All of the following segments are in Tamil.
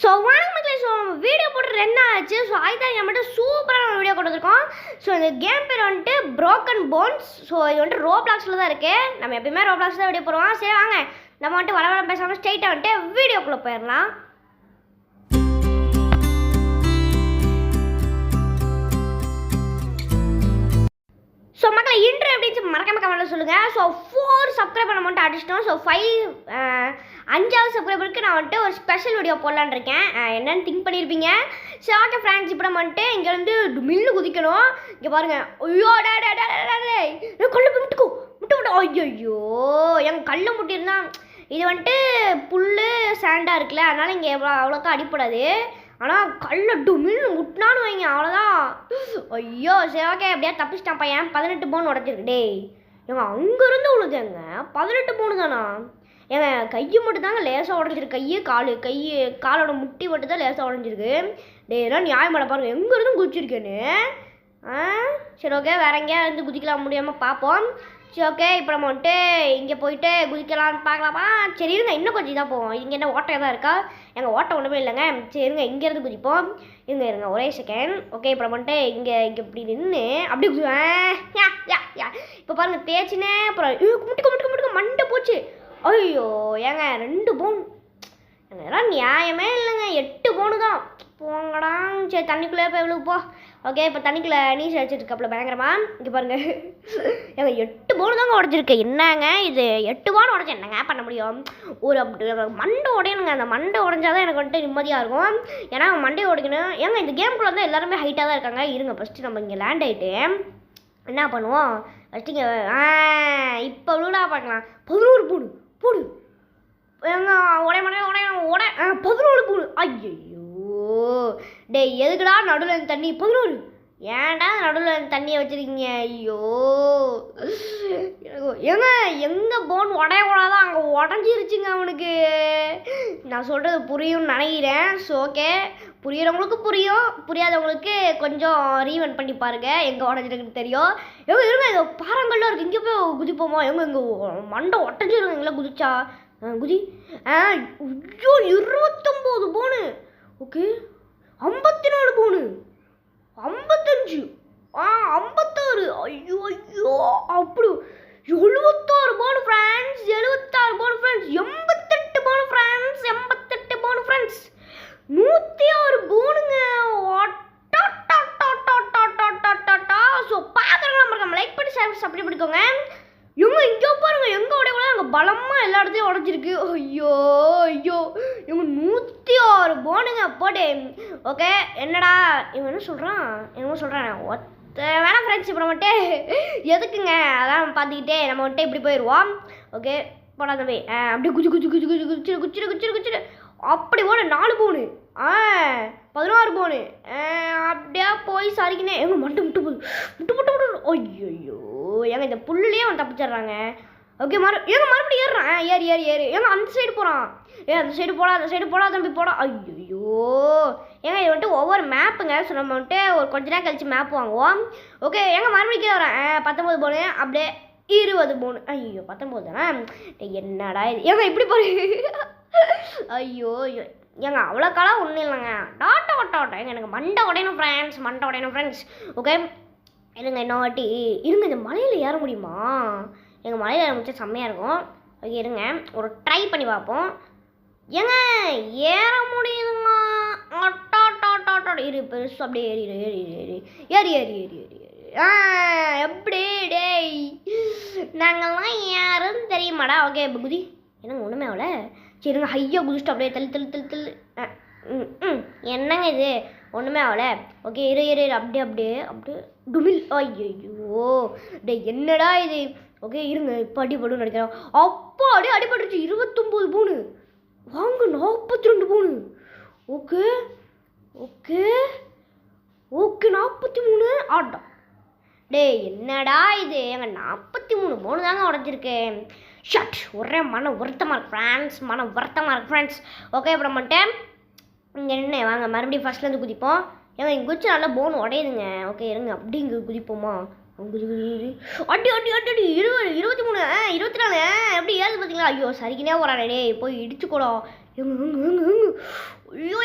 ஸோ வணக்கம் மக்களே. ஸோ வீடியோ போட்டு 2 நாள் ஆச்சு. ஸோ அதுதான் நம்மகிட்ட சூப்பரான வீடியோ கொடுத்துருக்கோம். ஸோ இந்த கேம் பேர் வந்துட்டு ப்ரோக்கன் போன்ஸ். ஸோ இது வந்துட்டு ரோப்ளாக்ஸில் தான் இருக்குது. நம்ம எப்பயுமே ரோப்ளாக்ஸ் தான் வீடியோ போடுவோம். சரி வாங்க நம்ம வந்துட்டு வளவள பேசாமல் ஸ்ட்ரைட்டாக வந்துட்டு வீடியோக்குள்ளே போயிடலாம். ஸோ மக்களை இன்ட்ரோ எப்படி மறக்காம கமெண்ட்டில் சொல்லுங்கள். ஸோ 4 சப்ஸ்கிரைபர் மட்டும் அடிச்சிட்டோம். ஸோ 5வது சப்ஸ்கிரைபருக்கு நான் வந்துட்டு ஒரு ஸ்பெஷல் வீடியோ போடலான்னு இருக்கேன். என்னென்னு திங்க் பண்ணியிருப்பீங்க. சரி ஓகே ஃப்ரெண்ட்ஸ், இப்போ நம்ம வந்துட்டு இங்கேருந்து மில்லு குதிக்கணும். இங்கே பாருங்கள். ஐயோ கல்லை முட்டுக்கோ முட்டு ஐயோ எங்கள் கல்லை முட்டிருந்தா இது வந்துட்டு புல் சாண்டாக இருக்குல்ல, அதனால் இங்கே அவ்வளோக்கா அடிப்படாது. ஆனால் கல்லை மில்லு முட்டினான்னு வைங்க அவ்வளோதான். ஐயோ சரி ஓகே எப்படியா தப்பிச்சிட்டான் பையன். 18 பவுன் உடச்சிருக்கு. டேய் ஏங்க அங்கேருந்து உழுதுங்க 18 பவுன் தானா? ஏங்க கையை மட்டும் தாங்க லேசாக உடஞ்சிருக்கு. காலோட முட்டி மட்டும் தான் லேசாக உடஞ்சிருக்கு. டேலாம் நியாயமாட பாருங்க எங்கேருந்து குதிச்சிருக்கேன்னு. சரி ஓகே வேறு எங்கேயா இருந்து குதிக்கலாம் முடியாமல் பார்ப்போம். சரி ஓகே இப்போ நம்ம வந்துட்டு இங்கே போயிட்டு குதிக்கலான்னு பார்க்கலாமா? சரி இருங்க இன்னும் கொஞ்சம் இதாக போவோம். இங்கே என்ன ஓட்டையாக தான் இருக்கா? எங்கள் ஓட்டை ஒன்றுமே இல்லைங்க. சரி இருங்க இங்கேருந்து குதிப்போம். இருங்க ஒரே செகண்ட். ஓகே இப்போ நம்ம வந்துட்டு இங்கே இப்படி நின்று அப்படி இப்போ பாருங்கள் தேய்ச்சினே அப்புறம் முட்டுக்க மண்டை போச்சு. ஐயோ ஏங்க 2 பவுன் அதெல்லாம் நியாயமே இல்லைங்க. 8 பவுனு தான் போங்கடா. சரி தண்ணிக்குள்ளே போய் எவ்வளோ போ. ஓகே இப்போ தண்ணிக்குள்ளே நீச்சல் அடிச்சிருக்காப்புல பயங்கரமா. இங்கே பாருங்கள் ஏங்க 8 பவுனு தாங்க உடச்சிருக்கு. என்னங்க இது 8 பவுன் உடச்சி என்னங்க பண்ண முடியும்? ஒரு அப்படி மண்டை உடையணுங்க. அந்த மண்டை உடஞ்சாதான் எனக்கு வந்துட்டு நிம்மதியாக இருக்கும். ஏன்னா மண்டை உடைக்கணும். ஏங்க இந்த கேமுக்குள்ள வந்து எல்லாருமே ஹைட்டாக தான் இருக்காங்க. இருங்க ஃபஸ்ட்டு நம்ம இங்கே லேண்ட் ஆகிட்டு என்ன பண்ணுவோம் ஃபஸ்ட்டு இங்கே இப்போ விழுடா பார்க்கலாம். 11 பவுனு போடு ஏங்க உடைய 11 பவுனு. ஐயோ டேய் எதுக்குடா நடுவில் தண்ணி 11? ஏன்டா நடுவில் தண்ணியை வச்சுருக்கீங்க? ஐயோ ஏங்க எங்கே போன் உடையக்கூடாதான் அங்கே உடஞ்சிருச்சுங்க அவனுக்கு. நான் சொல்கிறது புரியும்னு நினைக்கிறேன். ஸோ ஓகே புரியுறவங்களுக்கு புரியும், புரியாதவங்களுக்கு கொஞ்சம் ரீவெண்ட் பண்ணி பாருங்கள் எங்கே உடஞ்சிருக்குன்னு தெரியும். இருங்க எங்கள் பாறங்கள்லாம் இருக்குது. இங்கே போய் குதிப்போமா? எங்கே மண்டை உடஞ்சிருங்க எங்களை குதிச்சா குதி. ஐயோ 29 பவுனு. ஓகே 54 பவுனு 55 56 ஐயோ அப்படி 76 பவுன் ஃப்ரெண்ட்ஸ் 78 பவுன் ஃப்ரெண்ட்ஸ் 88 பவுன் ஃப்ரெண்ட்ஸ் 88 பவுன் ஃப்ரெண்ட்ஸ் 106 பவுனுங்க. ஸோ பார்க்குறவங்க நம்ம லைக் பண்ணி சப்ஸ்கிரைப் பண்ணிக்கோங்க. இவங்க இங்கே பாருங்க எங்கே உடையக்கூட அங்கே பலமாக எல்லா இடத்தையும் உடஞ்சிருக்கு. ஐயோ இவங்க 106 பவுனுங்க போட்டு. ஓகே என்னடா இவன் என்ன சொல்கிறான் வேணாம் ஃப்ரெண்ட்ஸ். இப்போ நம்மட்டு எதுக்குங்க அதான் பார்த்துக்கிட்டே நம்ம வந்துட்டு இப்படி போயிடுவோம். ஓகே போடா தம்பி அப்படியே குச்சிரு அப்படி போட 4 பவுனு 16 பவுனு அப்படியே போய் சரிக்கினே எங்க மண்டை முட்டு ஐயோ ஏங்க இந்த புல்லுலேயே அவன் தப்பிச்சிட்றாங்க. ஓகே மறுபடியும் ஏறுறான். ஏறு ஏங்க அந்த சைடு போகிறான். அந்த சைடு போடா தம்பி போடா. ஐயோ ஏங்க இது வந்துட்டு ஒவ்வொரு மேப்புங்க. ஸோ நம்ம வந்துட்டு ஒரு கொஞ்ச நேரம் கழிச்சு மேப் வாங்குவோம். ஓகே ஏங்க மறுபடியும் கீழே வரேன் 19 பவுனு அப்படியே 20 பவுனு. ஐயோ 19 தானே? என்னடா இது ஏங்க இப்படி போகிறீங்க? ஐயோ ஏங்க அவ்வளோக்காலாம் ஒன்றும் இல்லைங்க. டாட்டா ஏங்க எனக்கு மண்டை உடையணும் ஃப்ரெண்ட்ஸ். ஓகே இருங்க இன்னும் வாட்டி இருங்க இந்த மலையில் ஏற முடியுமா? எங்கள் மலையில் ஏற முடிச்சா செம்மையாக இருக்கும். ஓகே இருங்க ஒரு ட்ரை பண்ணி பார்ப்போம். ஏங்க ஏற முடியுதுமா? இரு பெருசு அப்படியே ஏறி எப்படி டேய் நாங்கள்லாம் யாருன்னு தெரியுமாடா? ஓகே இப்போ குதி. என்னங்க ஒன்றுமே ஆகல. சரிங்க ஹையாக குதிச்சுட்டு அப்படியே தள்ளு என்னங்க இது ஒன்றுமே ஆகல. ஓகே இரு அப்படியே டுமில். ஐயோ டே என்னடா இது? ஓகே இருங்க இப்போ அடிபடும் நினைக்கிறேன். அப்போ அடிபட்டுருச்சு 29 பவுனு வாங்க 42 பவுனு. ஓகே 43 ஆட்டா. டே என்னடா இது? எங்க 43 பவுனு தாங்க உடஞ்சிருக்கேன். ஷட் ஒரே மனம் வருத்தமாக இருக்கு ஃப்ரெண்ட்ஸ். ஓகே இப்போ நம்மகிட்ட இங்கே என்ன வாங்க மறுபடியும் ஃபஸ்ட்லேருந்து குதிப்போம். ஏங்க இங்கே குதிச்சு நல்லா போன் உடையுதுங்க. ஓகே இருங்க அப்படி இங்கே குதிப்போமா? அடி 23 24 எப்படி ஏது பார்த்தீங்களா? ஐயோ சரிக்கினே போகிறானே போய் இடிச்சுக்கூடா. ஐயோ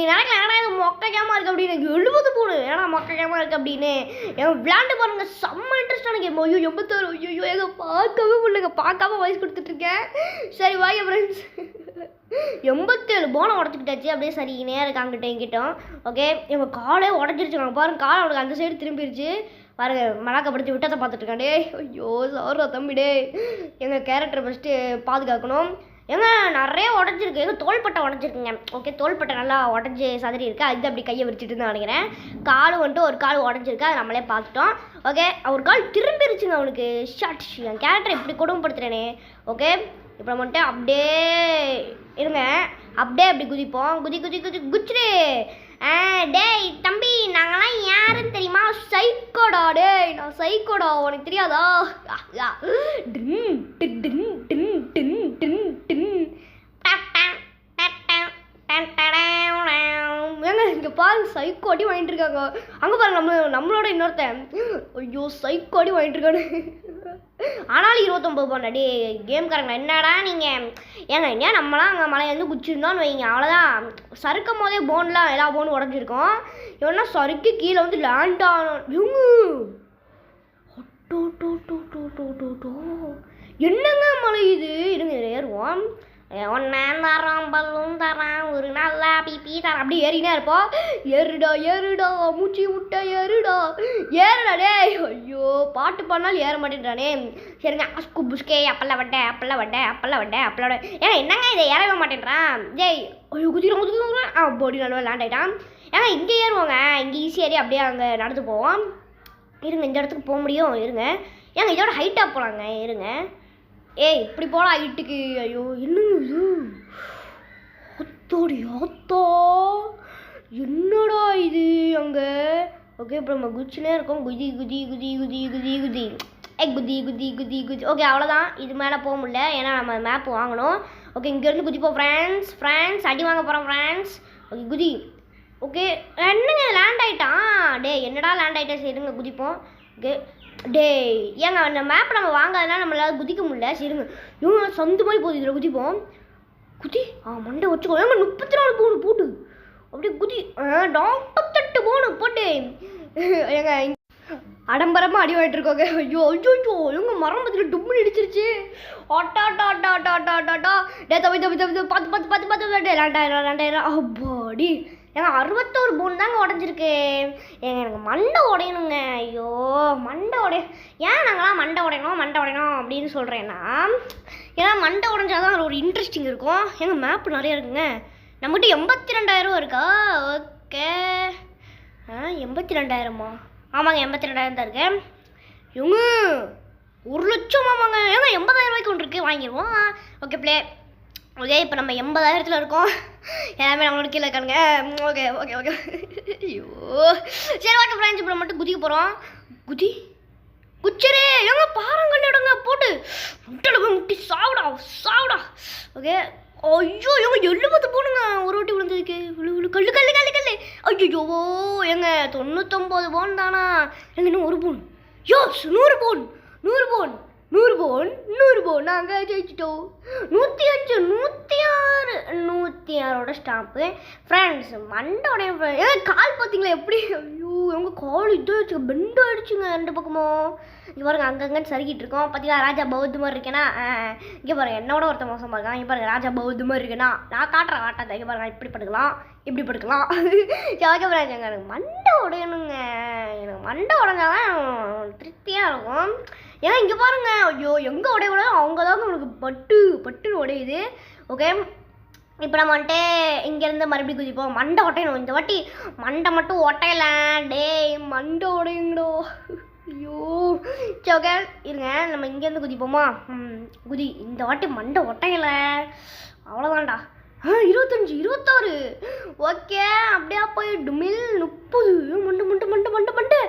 நினைக்கலாம் ஏன்னா இது மொக்கையாமல் இருக்குது அப்படின்னு 70 போடு ஏன்னா மொக்கையாமல் இருக்குது அப்படின்னு என் விளையாண்டு பாருங்க செம்ம இன்ட்ரெஸ்டான கேம். ஐயோ 86 ஐயோ எங்க பார்க்கவே முடியலங்க பார்க்காம வாய்ஸ் கொடுத்துட்ருக்கேன். சரி வாங்க ஃப்ரெண்ட்ஸ் 87 போனை உடச்சிக்கிட்டாச்சு அப்படியே சரி நேரம் அங்கிட்ட எங்கிட்டோம். ஓகே எங்கள் காலே உடஞ்சிருச்சுங்க பாருங்க காலை அவனுக்கு அந்த சைடு திரும்பிடுச்சு பாருங்க மலாக்கப்படுத்தி விட்டதை பார்த்துட்டு இருக்காண்டே. ஐயோ சாரா தம்பிடே எங்கள் கேரக்டரை ஃபஸ்ட்டு பாதுகாக்கணும். ஏங்க நிறைய உடஞ்சிருக்கு எங்கள் தோள்பட்டை உடஞ்சிருக்குங்க. ஓகே தோள்பட்டை நல்லா உடஞ்சி சதறி இருக்கு அது அப்படி கையை விரிச்சிட்டு தான் நினைக்கிறேன். கால் வந்துட்டு ஒரு கால் உடஞ்சிருக்கு அதை நம்மளே பார்த்துட்டோம். ஓகே ஒரு கால் திரும்பிருச்சுங்க அவனுக்கு ஷார்ட் என் கேரக்டரை இப்படி கொடுமைப்படுத்துறேனே. ஓகே இப்போ வந்துட்டு அப்படியே இருங்க அப்படியே அப்படி குதிப்போம் குதி குதி குதி குச்சிரு. டேய் தம்பி நாங்களாம் யாருன்னு தெரியுமா சைக்கோடா. டேய் நான் சைக்கோடா உனக்கு தெரியாதா. ஏங்க இங்கே பாருங்க சைக்கோ அடி வாங்கிட்டு இருக்காங்க. அங்கே பாருங்க நம்மளோட இன்னொருத்தன் ஐயோ சைக்கோ அடி வாங்கிட்டு இருக்காரு. ஆனாலும் 29 போண்டாடி கேம்காரங்க என்னடா நீங்கள் ஏங்க ஏன் நம்மளாம் அங்கே மலையிலேருந்து குச்சிருந்தோன்னு வைங்க அவ்வளோதான் சறுக்கும் போதே போன்லாம் எல்லா போனும் உடஞ்சிருக்கோம். ஏன்னா சறுக்கி கீழே வந்து லேண்ட் ஆகணும். என்னங்க மலை இது இருங்க ஏறுவோம். ஒன்னாம் தரம் பல்லும் தரான் ஒரு நல்லா பிபி தரான் அப்படி ஏறினே இருப்போம். ஏறுடா ஏறுடா மூச்சி முட்டை ஏறுடா ஏறுடா டே. ஐயோ பாட்டு பாடினாலும் ஏற மாட்டேன்றானே. சரிங்க அஸ்கு புஸ்கே அப்பெல்லாம் வட்டேன் அப்பெல்லாம் வட்டேன் அப்பெல்லாம் வட்டேன் அப்பெல்லாம் வட்டேன். ஏங்க என்னங்க இதை ஏறவே மாட்டேன்றான். ஜெய் ஐயோ குதிக்கிறோம் குதிக்கிறோம் போடி நல்லா லேண்ட் ஆகிட்டான். ஏங்க இங்கே ஏறுவோங்க இங்கே ஈஸி ஏறி அப்படியே அங்கே நடந்து போவோம். இருங்க இந்த இடத்துக்கு போக முடியும் இருங்க. ஏங்க இதோட ஹைட்டாக போகலாங்க இருங்க. ஏய் இப்படி போகலாம் ஹைட்டுக்கு. ஐயோ என்னங்க இது அத்தோடி ஆத்தா என்னடா இது அங்கே. ஓகே இப்போ நம்ம குச்சினே இருக்கோம் குதி குதி குதி குதி குதி குதி குதி குதி குதி குதி. ஓகே அவ்வளோதான் இது மேலே போக முடியல ஏன்னா நம்ம மேப் வாங்கணும். ஓகே இங்கேருந்து குதிப்போம் ஃப்ரெண்ட்ஸ் அடி வாங்க போகிறோம் ஃப்ரெண்ட்ஸ். ஓகே குதி. ஓகே என்னங்க லேண்ட் ஆகிட்டான். டே என்னடா லேண்ட் ஆகிட்டா சரிங்க குதிப்போம். ஓகே டே ஏங்க அந்த மேப் நம்ம வாங்காதனால நம்மளால குதிக்க முடியல. சரிங்க இவங்க சொந்த மாதிரி போகுது இதில் குதிப்போம் குதி மண்டை வச்சுக்கோ. ஏங்க 34 போனு போட்டு அப்படியே குதி 48 போனு போட்டு ஏங்க அடம்பரமாக அடி வாங்கிட்டு இருக்கோங்க. ஐயோ ஐயோ ஐயோ இவங்க மரம் பத்தியில் டும்முன்னு இடிச்சிருச்சு. ஆட்டா டே தம்பி தம்பி தம்பி பார்த்து பார்த்து பார்த்து பார்த்து 2000 அப்பாடி. ஏங்க 61 போன் தாங்க உடஞ்சிருக்கு. ஏங்க எனக்கு மண்டை உடையணுங்க. ஐயோ மண்டை ஏன் நாங்களாம் மண்டை உடையணும் அப்படின்னு சொல்கிறேன்னா ஏன்னா மண்டை உடஞ்சாதான் அது ஒரு இன்ட்ரெஸ்டிங் இருக்கும். எங்கள் மேப் நிறைய இருக்குங்க. நம்மகிட்ட 82,000 இருக்கா. ஓகே 82,000மா ஆமாங்க 82,000 தான் இருக்கு. இவங்க 1,00,000 ஆமாங்க. ஏங்க 80,000 ரூபாய்க்கு ஒன்று இருக்குது வாங்கிடுவோம். Okay play. ஓகே இப்போ நம்ம 80,000 இருக்கோம். எல்லாமே நம்மளோட கீழே இருக்கானுங்க. ஓகே ஓகே ஓகே ஐயோ சரி ஓகே ஃப்ரெண்ட்ஸ் இப்போ மட்டும் குதிக்க போகிறோம். குச்சிரே ஏங்க பாருங்கள்டங்க போட்டு முட்டை முட்டி சாவுடா. ஓகே ஐயோ ஏங்க 70 போனுங்க ஒரு வாட்டி விழுந்ததுக்கு கல்லு ஐயோ ஏங்க 99 போன் தானா. எங்க இன்னும் 1 போன் யோ 100 போன் நாங்கள் ஜெயிச்சிட்டோம். 105 106 ஸ்டாம்ப்பு ஃப்ரெண்ட்ஸ் மண்டோடைய கால் பார்த்தீங்களா எப்படி. ஐயோ எங்கள் கால் இது பெண்ட் ஆகிடுச்சுங்க 2 பக்கமும். இங்கே பாருங்க அங்கங்கன்னு சறுக்கிட்டு இருக்கோம். பார்த்தீங்களா ராஜா பௌத்த மாதிரி இருக்கேன்னா. இங்கே பாருங்க என்னோட ஒருத்த மோசமாக இருக்கான். இங்கே பாருங்க ராஜா பௌத்த மாதிரி இருக்கேன்னா நான் காட்டுறேன் ஆட்டாத. இங்கே பாருங்க இப்படி படுக்கலாம் ஓகே ஃப்ரெண்ட்ஸ் எனக்கு மண்டை உடையணுங்க. எனக்கு மண்டை உடஞ்சாதான் திருப்தியாக இருக்கும். ஏன்னா இங்கே பாருங்க ஐயோ எங்கே உடைய அவங்க தாங்க உங்களுக்கு பட்டுன்னு உடையுது. ஓகே இப்போ நம்ம வந்துட்டு இங்கேருந்து மறுபடியும் குதிப்போம். மண்டை ஒட்டையணும் இந்த வாட்டி மண்டை மட்டும் ஒட்டையல. டேய் மண்டை உடையுங்கடோ. ஐயோ சரி ஓகே இருங்க நம்ம இங்கேருந்து குதிப்போமா. குதி இந்த வாட்டி மண்டை ஒட்டையலை அவ்வளோதான்டா. 25 26 ஓகே அப்படியே போய் டுமில் 30 மண்டை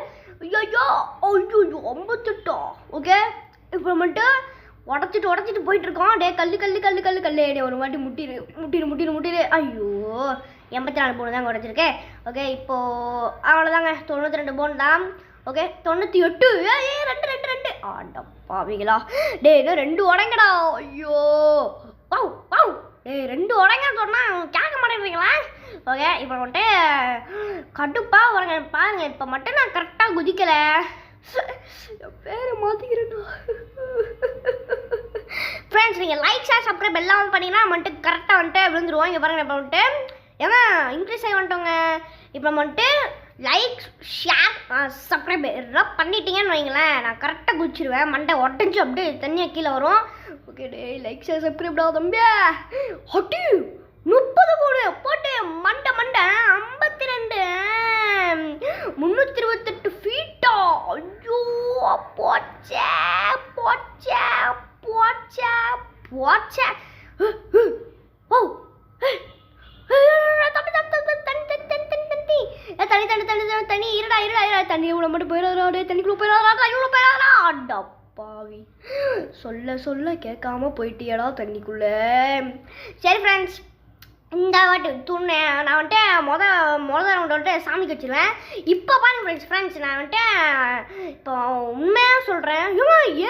ஐயோ 58 ஓகே இப்போ மட்டும் உடச்சிட்டு போயிட்டுருக்கோம். டே கல்லு ஒரு வாட்டி முட்டிரு. ஐயோ 84 போன் தாங்க உடச்சிருக்கேன். ஓகே இப்போது அவ்வளோதாங்க 92 போன் தான். ஓகே 98 2 ஆண்டப்பாவீங்களா. டே இன்னும் 2 உடைங்கடா. ஐயோ வாவ் டே 2 உடைங்கன்னு சொன்னால் கேட்க மாட்டேங்கிறீங்களா. ஓகே இப்போ வந்துட்டு கடுப்பாக வரங்க பாருங்க. இப்போ மட்டும் நான் கரெக்டாக குதிக்கலை, பேரை மாற்றிக்கிறேன்னா. ஃப்ரெண்ட்ஸ் நீங்கள் லைக் ஷேர் சப்ஸ்கிரைப் எல்லாம் பண்ணிங்கன்னா வந்துட்டு கரெக்டாக வந்துட்டு விழுந்துருவோம். இங்கே பாருங்கள் இப்போ வந்துட்டு ஏன்னா இன்க்ரீஸ் ஆகி வந்துட்டோங்க. இப்போ வந்துட்டு லைக் ஷேர் சப்ஸ்கிரைப் எல்லாம் பண்ணிட்டீங்கன்னு வைங்களேன், நான் கரெக்டாக குதிச்சிருவேன். மண்டை உடஞ்சி அப்படியே தனியாக கீழே வரும். ஓகே டே லைக் ஷேர் சப்ஸ்கிரைப்டா தம்பியா. ஹட்டி 30 போட்டு மண்டை 52 328 ஃபீட்டா. ஐயோ போச்சே போச்சே போச்சே போச்சே. ஓ தண்ணி இருடா தண்ணி இவ்வளோ மட்டும் போயிடாதா, தண்ணிக்குள்ளே போயிடாதா. பாவி சொல்ல கேட்காம போயிட்டியடா தண்ணிக்குள்ளே. சரி ஃப்ரெண்ட்ஸ், இந்த வாட்டி நான் வந்துட்டு மொதல் ரவுண்ட் வந்துட்டு சாமிக்கு வச்சுருவேன். இப்போ பாருங்க ஃப்ரெண்ட்ஸ் நான் வந்துட்டு இப்போ உண்மையாக சொல்கிறேன்.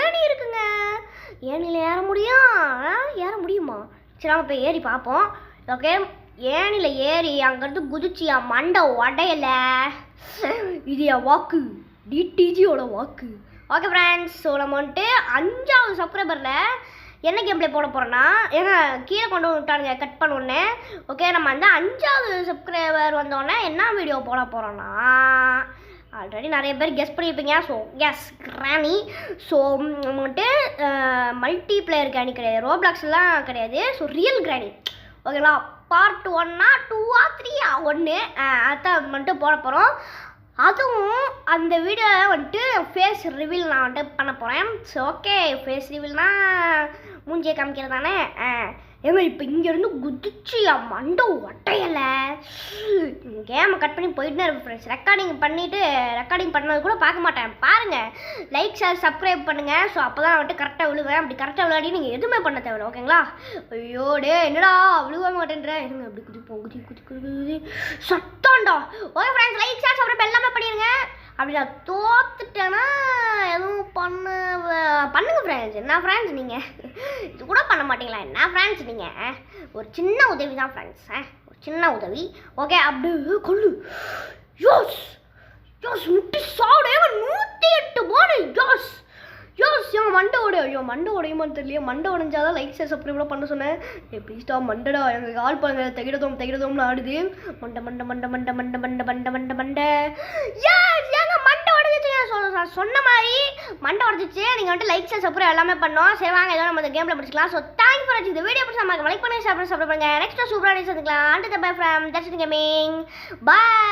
ஏணி இருக்குங்க, ஏணியில் ஏற முடியுமா? சரி நம்ம இப்போ ஏறி பார்ப்போம். ஓகே ஏணியில் ஏறி அங்கேருந்து குதிச்சியா மண்டை உடையலை. இது என் வாக்கு, டிடிஜியோட வாக்கு. ஓகே ஃப்ரெண்ட்ஸ், ஸோ நம்ம வந்துட்டு 5வது சப்ஸ்கிரைபரில் என்ன கேம் ப்ளே போட போகிறோன்னா, ஏன்னா கீழே கொண்டு விட்டானுங்க கட் பண்ணோடனே. ஓகே நம்ம வந்து 5வது சப்ஸ்கிரைபர் வந்தோடனே என்ன வீடியோ போட போகிறோன்னா, ஆல்ரெடி நிறைய பேர் கெஸ் பண்ணியிருப்பீங்க. ஸோ எஸ் கிராணி. ஸோ நம்ம வந்துட்டு மல்டி பிளேயர் கிராணி கிடையாது, ரோப்ளாக்ஸ்லாம் கிடையாது. ஸோ ரியல் கிராணி ஓகேங்களா. பார்ட் 1 2 3 1 அதான் வந்துட்டு போட போகிறோம். அதுவும் அந்த வீடியோ வந்துட்டு ஃபேஸ் ரிவீல் நான் வந்துட்டு பண்ண போகிறேன். ஸோ ஓகே ஃபேஸ் ரிவீல்னால் மூஞ்சியை காமிக்கிறது தானே. ஏங்க இப்போ இங்கேருந்து குதிச்சு மண்டை ஒட்டையலை. கேமை கட் பண்ணி போயிட்டுனே இருக்கும் ஃப்ரெண்ட்ஸ். ரெக்கார்டிங் பண்ணது கூட பார்க்க மாட்டேன். பாருங்கள், லைக் ஷேர் சப்ஸ்கிரைப் பண்ணுங்கள். ஸோ அப்போ தான் வந்துட்டு கரெக்டாக விழுவேன். அப்படி கரெக்டாக விளையாடி நீங்கள் எதுவுமே பண்ண தேவையில்லை ஓகேங்களா. ஐயோ டே என்னடா விழுவ மாட்டேன்றேன். இருங்க அப்படி குதி சத்தாண்டா. Okay friends, like share subscribe எல்லாமே பண்ணிடுங்க. அப்படி நான் தோத்துட்டேன்னா எதுவும் பண்ணுங்க ஃப்ரெண்ட்ஸ். என்ன ஃப்ரெண்ட்ஸ் நீங்கள் இது கூட பண்ண மாட்டீங்களா? என்ன ஃப்ரெண்ட்ஸ் நீங்கள் ஒரு சின்ன உதவி தான் ஃப்ரெண்ட்ஸ், ஒரு சின்ன உதவி. ஓகே அப்படியே கொள்ளு. யோஸ் முட்டி சாப்பிடு. 108 போடு. யோஸ் எங்கள் மண்டை உடையுமான்னு தெரியல. மண்டை உடைஞ்சாதான் லைக் ஷேர் சப்ஸ்கிரைப் பண்ண சொன்னேன். ப்ளீஸ்டா மண்டடா எங்கள் கால் பாருங்க தைகிடதோம்னு ஆடுது. மண்டை ஏங்க மண்டை உடஞ்சிச்சு. சொன்ன மாதிரி மண்டை உடஞ்சிச்சு. நீங்கள் வந்துட்டு லைக் ஷேர் சப்ஸ்கிரைப் எல்லாமே பண்ணோம். சரி வாங்க ஏதோ நம்ம இந்த கேமில் படிச்சிக்கலாம். ஸோ தேங்க்ஸ் ஃபார் வாட்சிங். இந்த வீடியோ பிடிச்சா லைக் பண்ணி ஷேர் பண்ணுங்க. நெக்ஸ்ட் சூப்பராக சந்திக்கலாம். And by from that's gaming. Bye.